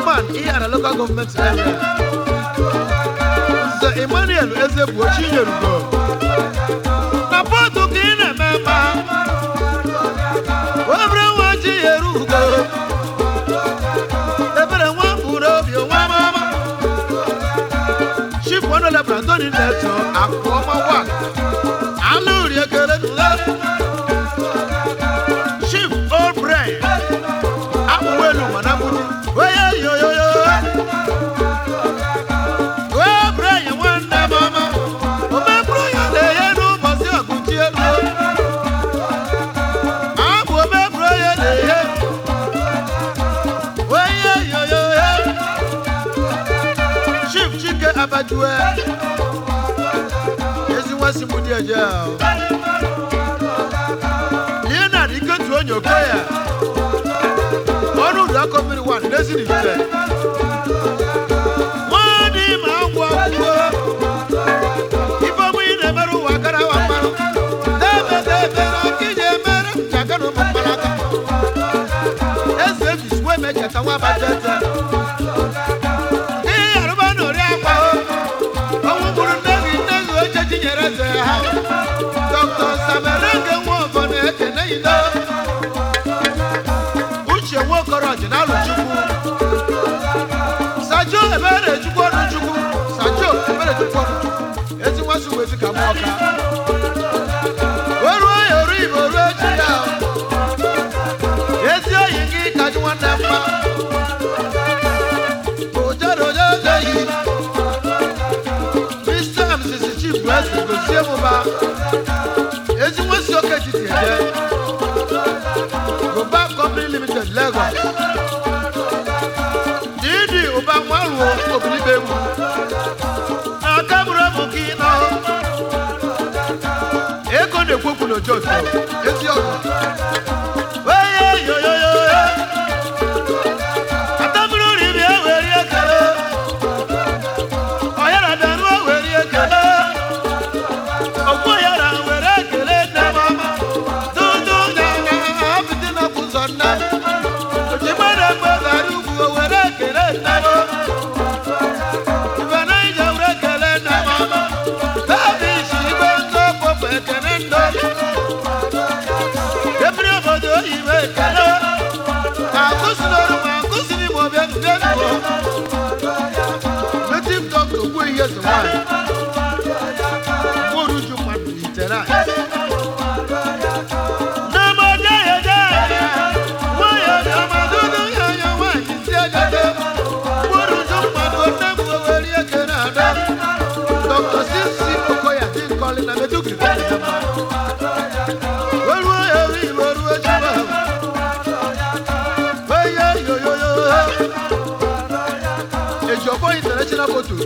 Chairman, he had a local government area. The Emmanuel is a watching you go. Napoto Kina Mama. Everyone, you go. Everyone put up your mama. Chief one of the Brandon letter, a former one. I know you get it. Chief old brain. Leonard, you go to your prayer. One of the one, doesn't it? One in my walk. If I never walk around, Abuja. Oba Company Limited, Lagos. Didi Oba Mwaru Obilibewu. Na Kamura Mukino. Eko de Kwoku no Joto. Esi Ogo. Oye yo yo yo. Atamuru ribi eweri ekele. Oyara danu eweri ekele. Okoyara were ekele na mama. Dudu nyanga apiti na kuzonna. Ojimara mbagaru were ekele na mama. Ibanaya were ekele na mama. Babi shibe nko pope ekele ndo. Ebri obodo iwe ekele. Akusinoru akusini mo be ngeno. Native doctor who hears the wine. Moru juma itera. Nama jaya jaya. Waya nama dudu ya wine tiagade. Moru juma do namu weri ekenada. Doctor Sisi Okoya din calling na medugi. Weru eri weru ejima. Waya yo yo yo. Ejobo international photos.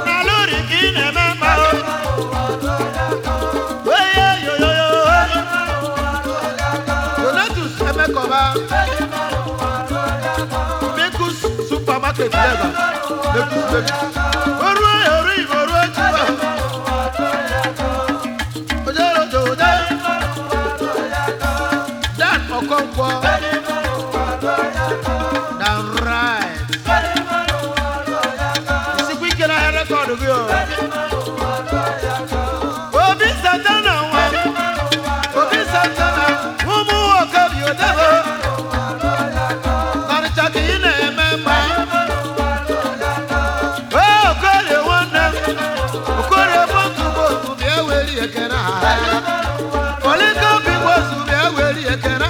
Naluri kine mama. Waya yo yo yo. Donatus Emekoba. Mekus supermarket Lagos. Mekus baby. Oru eri oru ejiba. Ojoro joda. Dan Okonkwo. Dan right. Isi can I record of you? Obi Santana, Obi Santana, Mumu walk up your devil. Not a chucky in a member. Oh, God, you want them. Of course, you want to go to the way you can. Political people to the way you can.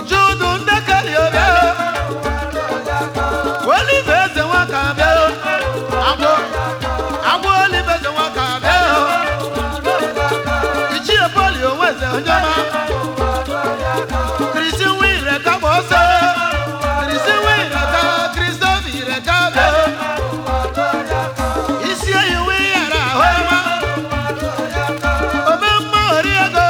Judo, the Calio. Well, if there's a one can be, I will live as a one can be. The cheer polio was a Jama. Christian will a cabosa. Christian will a Christophe in a cabo. Is here you will a home. Obama, Riago,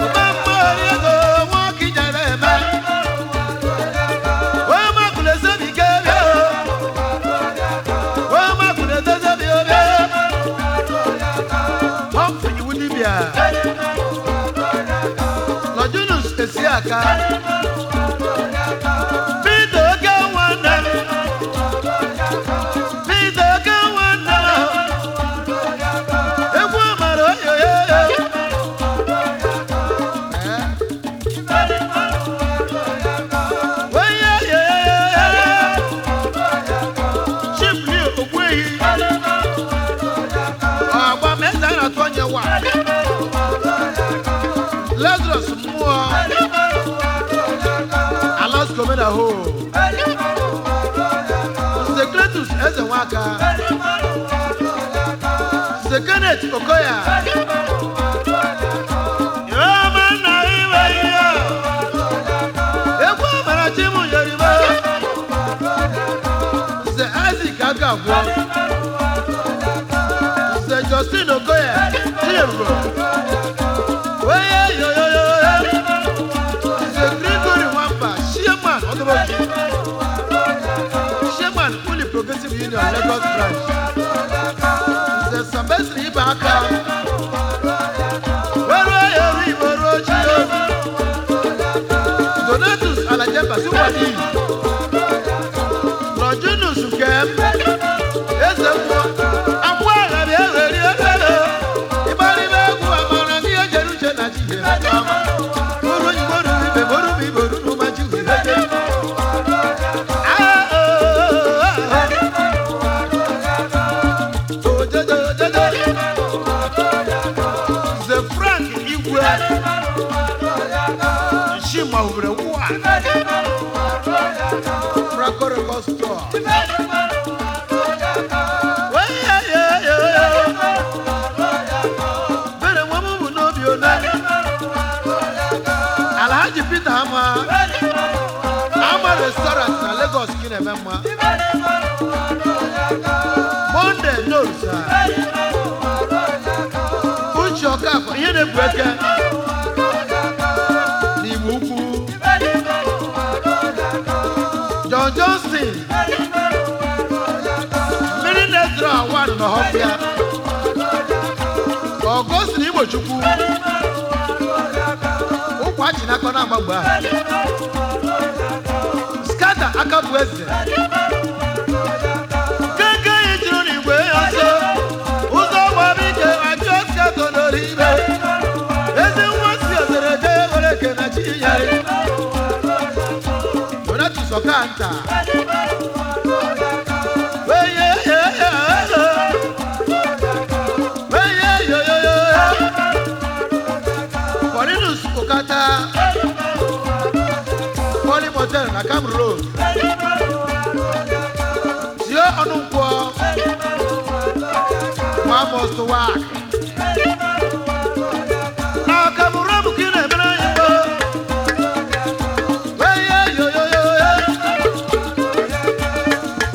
Obama, Riago, walking at a man. Lojunus Esiaka. Peter Gawana. Peter Gawana. Ewa maro yo yo yo. Well yeah yeah. Simply away. Agba meza na tonye wa. Lazarus Moore. Alas Commander Ho. Secretus Ezewaka. Secret Okoya. Yomana iwe ya. Ekwa marachimu yoriba. Se Isaac Agagwo. Se Justin Okoya. Chiyergo. Chairman, fully progressive union, Lagos branch. The Sambesri Baka. Donatus Alajemba Supadi. Lojunus Ukem. Ezemo. Akwara Bia. Ibari Begu Amana Nia Jeruche Naji. Boru no Maji. The Frank Igwe. Shima Urewa. Franco Recosto. Uche Okafor ihe na-ebu eke n'Igbo Ukwu. John Johnson mmiri na-ezuru awan n'Ọhọfịa. Augustine Igbochukwu ụkwa chi n'aka na-agbagba Skata Akabu Eze keke ijuru n'igwe ọsọ ụzọ gbara ike achọ skato n'oribe ezi nwa si oserede were kena chi yari Donatus Okanta Hotel na Cameroon Road. Sio Onukwo. One must work. Na Cameroon kine mena yimbo. Weye yo yo yo.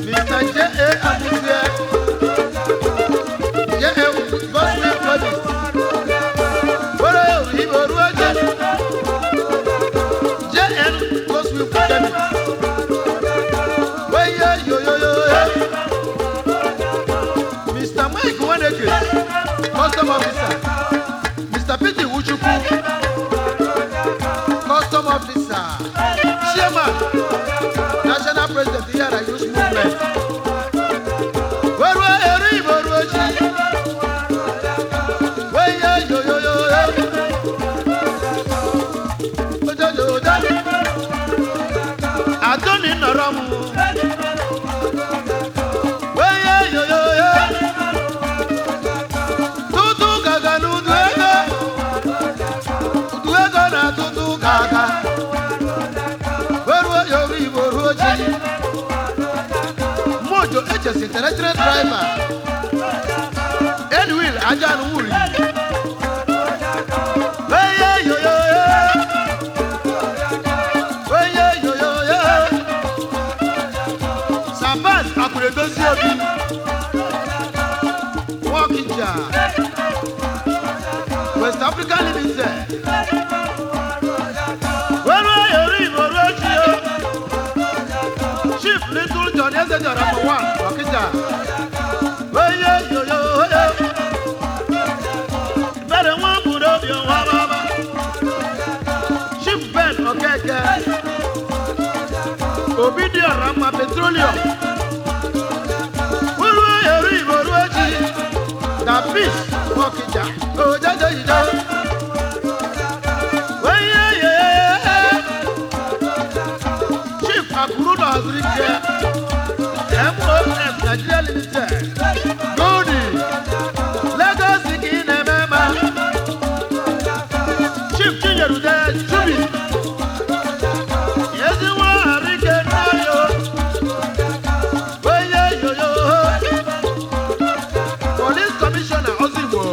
Mr. J.A. Abuzie. J.A. Gospel Project. Wore yo iboru aje. J.N. Mr. Mike Waneke, Custom Officer. Mr. Pete Wuchukwu, Custom Officer. Chairman, National President here Youth Movement. Where Adoni Naramu. Tutu gaga nuduega. Uduega na tutu gaga. Weru yori boruji. Mojo HS International Driver. Edwin Ajan Wuri. West African Limited. Chief Little John Ezeja number 1, Wakija. Better one put up your wababa. Chief Ben Okeke. Obidia Rama Petroleum. The fish, Wakija. Oh, Jaja, Chief Akuruno Azrike, MOS Nigeria Limited, Godi, Legacy Kinemema, Chief Chinyerude Chubi, Yeziwa Arike Nayo, Police Commissioner Ozimo.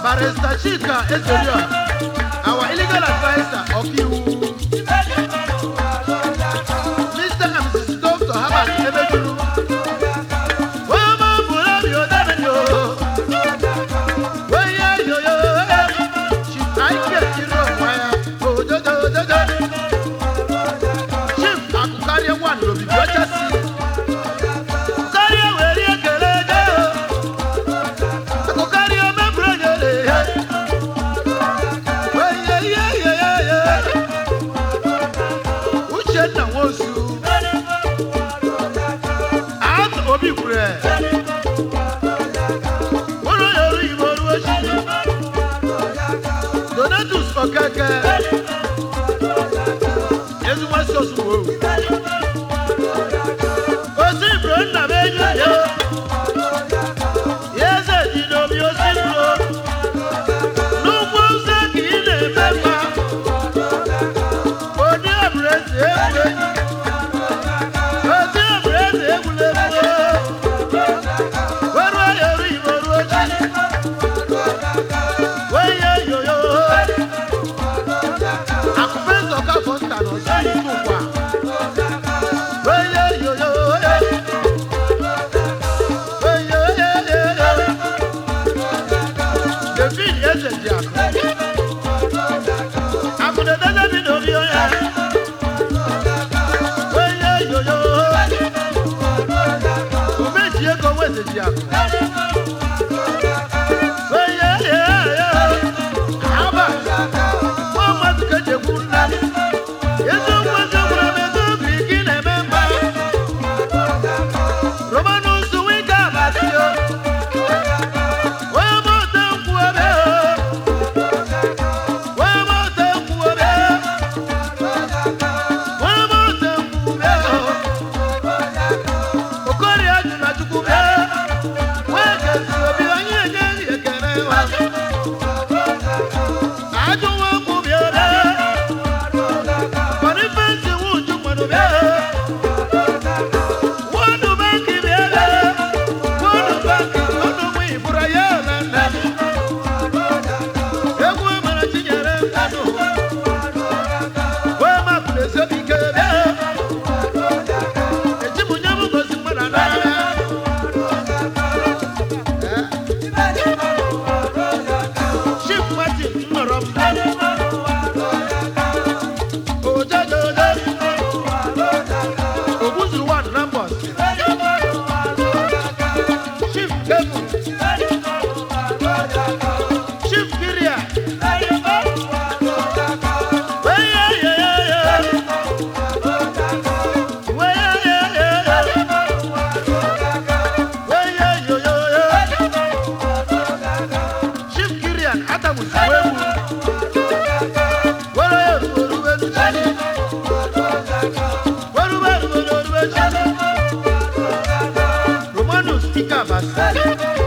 Barrister Chika Ezeria, our illegal advisor of you. Mr. and Mrs. Dr. Herbert Emejuru. Donatus Okeke. Yesu wasosu wo. Osi bro na beju yo. Yeze dino mi osi bro. Nuko se ki ne beba. Romanus Tika Basa.